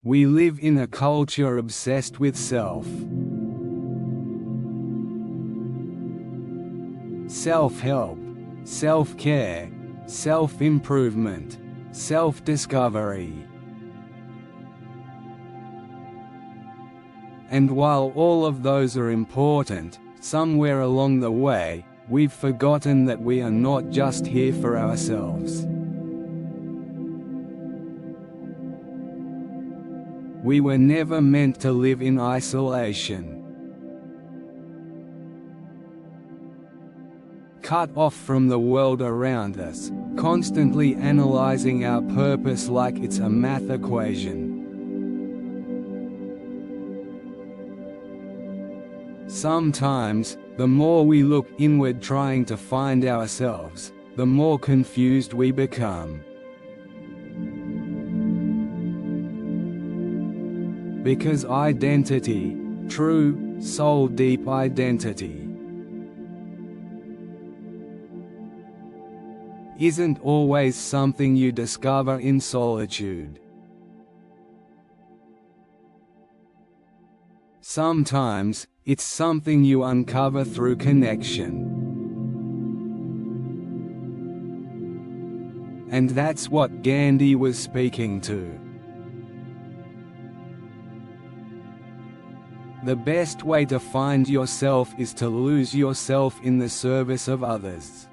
We live in a culture obsessed with self. Self-help, self-care, self-improvement, self-discovery. And while all of those are important, somewhere along the way, we've forgotten that we are not just here for ourselves. We were never meant to live in isolation. Cut off from the world around us, constantly analyzing our purpose like it's a math equation. Sometimes, the more we look inward trying to find ourselves, the more confused we become. Because identity, true, soul-deep identity, isn't always something you discover in solitude. Sometimes, it's something you uncover through connection. And that's what Gandhi was speaking to. The best way to find yourself is to lose yourself in the service of others.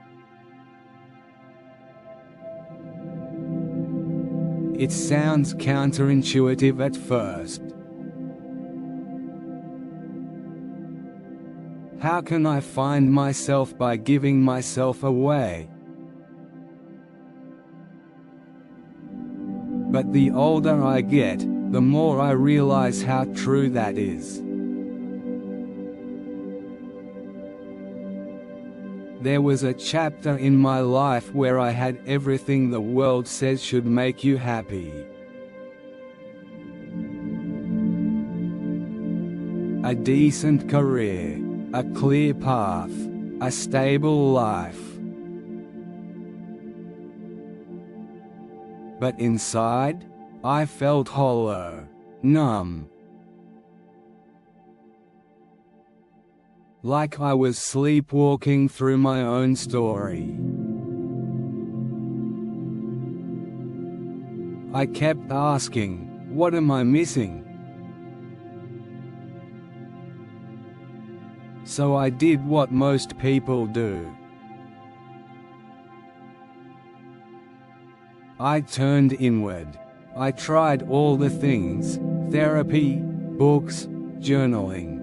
It sounds counterintuitive at first. How can I find myself by giving myself away? But the older I get, the more I realize how true that is. There was a chapter in my life where I had everything the world says should make you happy. A decent career, a clear path, a stable life. But inside, I felt hollow, numb. Like I was sleepwalking through my own story. I kept asking, what am I missing? So I did what most people do. I turned inward. I tried all the things: therapy, books, journaling,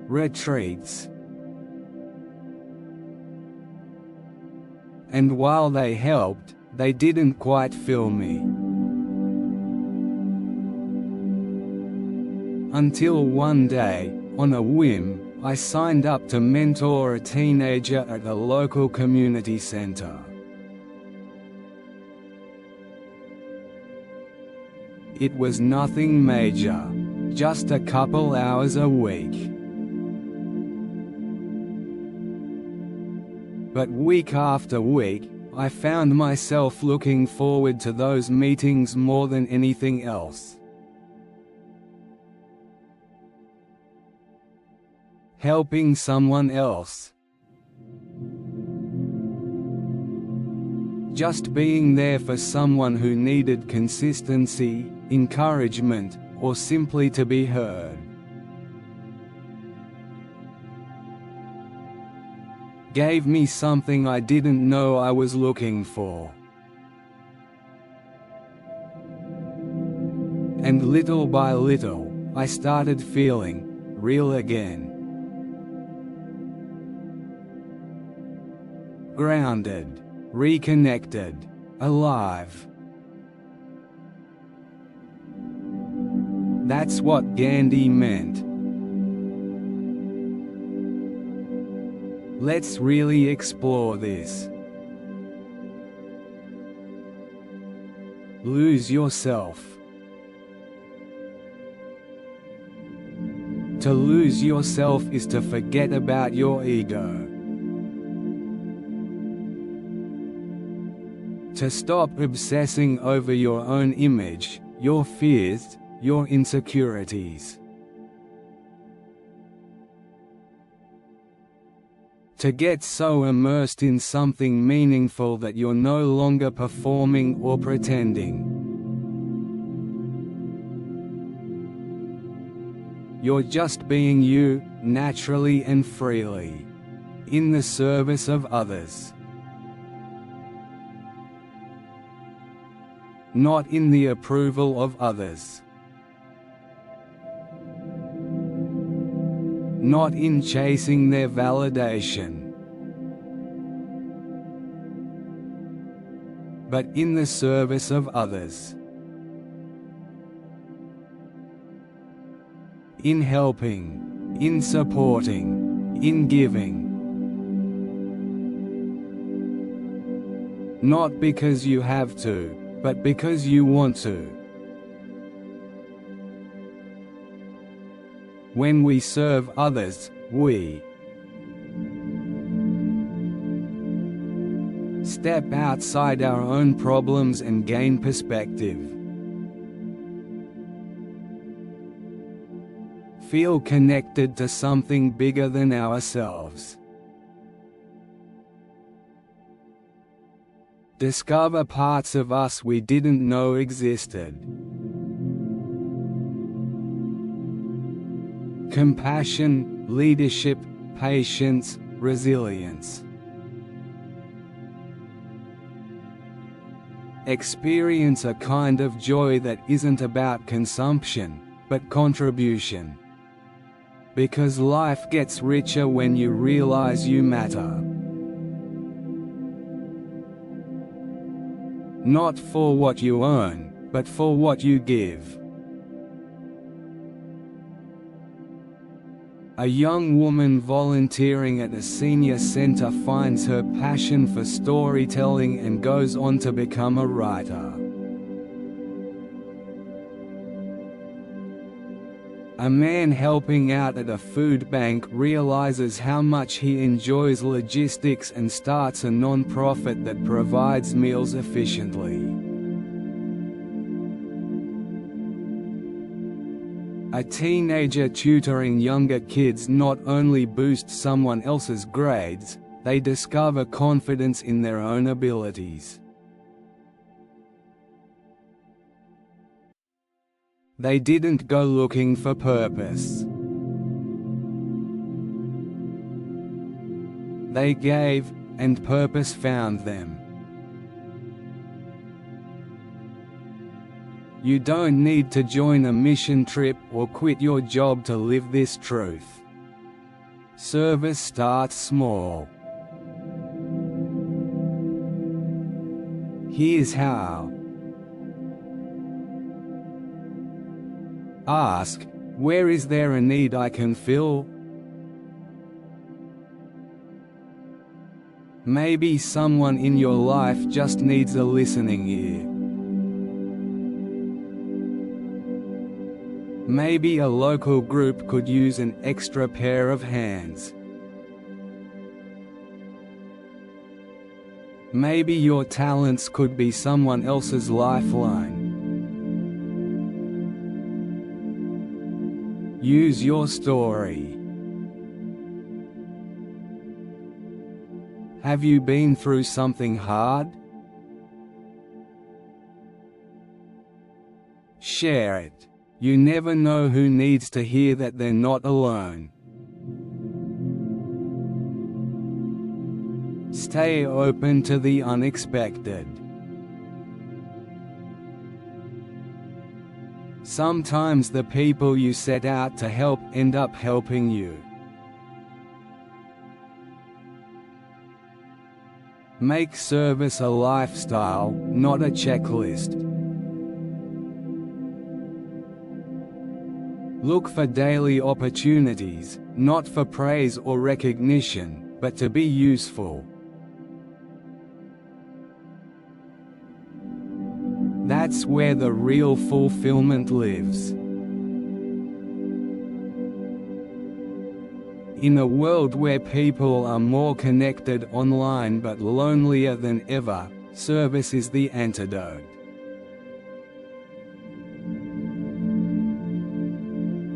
retreats. And while they helped, they didn't quite fill me. Until one day, on a whim, I signed up to mentor a teenager at a local community center. It was nothing major, just a couple hours a week. But week after week, I found myself looking forward to those meetings more than anything else. Helping someone else. Just being there for someone who needed consistency, encouragement, or simply to be heard. Gave me something I didn't know I was looking for. And little by little, I started feeling real again. Grounded, reconnected, alive. That's what Gandhi meant. Let's really explore this. Lose yourself. To lose yourself is to forget about your ego. To stop obsessing over your own image, your fears, your insecurities. To get so immersed in something meaningful that you're no longer performing or pretending. You're just being you, naturally and freely, in the service of others. Not in the approval of others. Not in chasing their validation. But in the service of others. In helping, in supporting, in giving. Not because you have to, but because you want to. When we serve others, we step outside our own problems and gain perspective. Feel connected to something bigger than ourselves. Discover parts of us we didn't know existed. Compassion, leadership, patience, resilience. Experience a kind of joy that isn't about consumption, but contribution. Because life gets richer when you realize you matter. Not for what you earn, but for what you give. A young woman volunteering at a senior center finds her passion for storytelling and goes on to become a writer. A man helping out at a food bank realizes how much he enjoys logistics and starts a non-profit that provides meals efficiently. A teenager tutoring younger kids not only boosts someone else's grades, they discover confidence in their own abilities. They didn't go looking for purpose. They gave, and purpose found them. You don't need to join a mission trip or quit your job to live this truth. Service starts small. Here's how. Ask, where is there a need I can fill? Maybe someone in your life just needs a listening ear. Maybe a local group could use an extra pair of hands. Maybe your talents could be someone else's lifeline. Use your story. Have you been through something hard? Share it. You never know who needs to hear that they're not alone. Stay open to the unexpected. Sometimes the people you set out to help end up helping you. Make service a lifestyle, not a checklist. Look for daily opportunities, not for praise or recognition, but to be useful. That's where the real fulfillment lives. In a world where people are more connected online but lonelier than ever, Service is the antidote.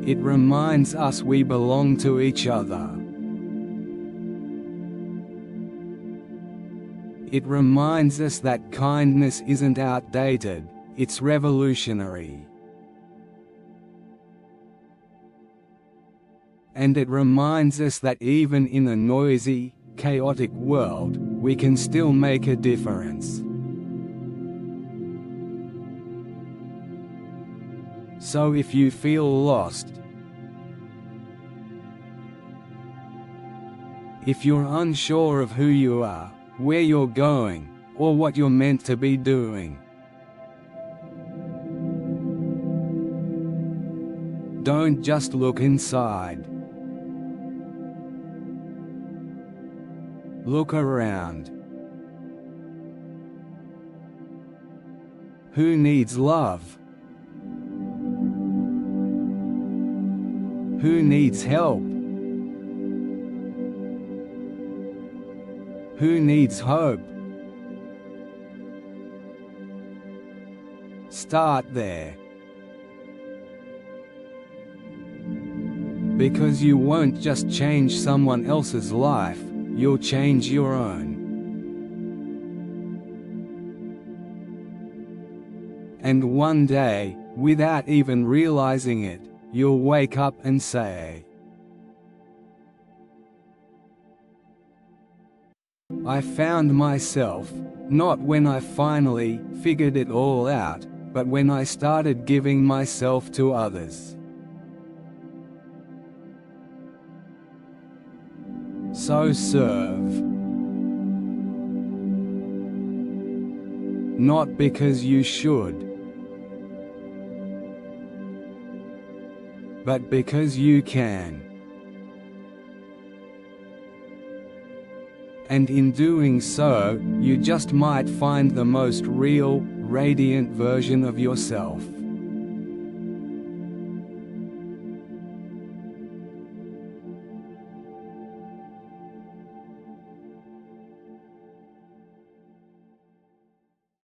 It reminds us we belong to each other. It reminds us that kindness isn't outdated, it's revolutionary. And it reminds us that even in a noisy, chaotic world, we can still make a difference. So if you feel lost, if you're unsure of who you are, where you're going, or what you're meant to be doing, don't just look inside. Look around. Who needs love? Who needs help? Who needs hope? Start there. Because you won't just change someone else's life, you'll change your own. And one day, without even realizing it, you'll wake up and say, I found myself, not when I finally figured it all out, but when I started giving myself to others. So serve. Not because you should, but because you can. And in doing so, you just might find the most real, radiant version of yourself.